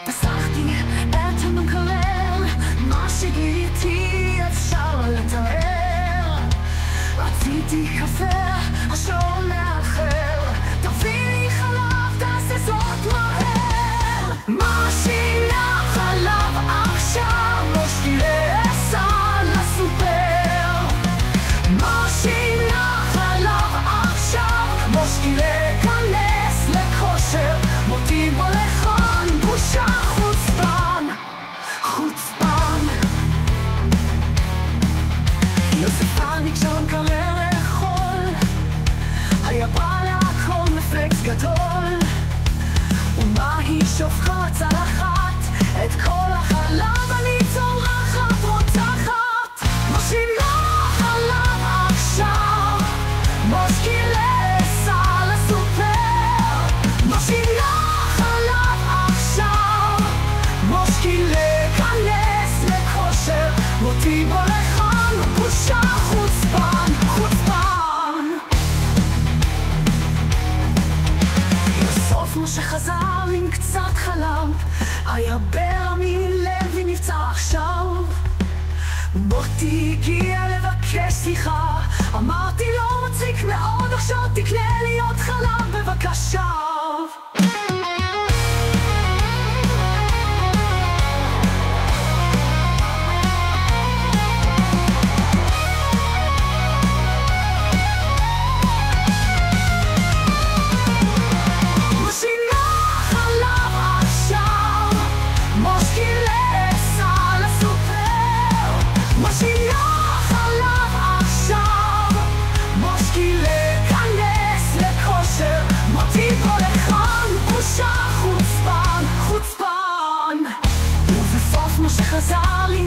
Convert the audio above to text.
פסחתי את המקרר, מה שגיליתי אפשר לתאר. רציתי קפה, השעון מאחר, תביא לי חלב, תעשה זאת מהר. מה שינה חלב עכשיו, מושקילי עשה לסופר. מה שינה חלב עכשיו, מושקילי כנס לכושר, מותי בו לכאן, בושה חוצפן, חוצפן. יוספניק שם קרא לאכול, היה בא להכל מפלקס גדול. ומה היא שופכה צלחת, את כל החלב אני צורחת רותחת. מושילה חלב עכשיו, מושקילי עשה לסופר. מושילה חלב עכשיו, מושקילי כנס לכושר, מותי בו לכאן, בושה חוצפן, חוצפן. בסוף משה חזר עם קצת חלב, היה ברמי לוי נפצע עכשיו. מוטי הגיע לבקש סליחה, אמרתי לו מציק מאוד, עכשיו תקנה לי עוד חלב בבקשה. משה חזר לי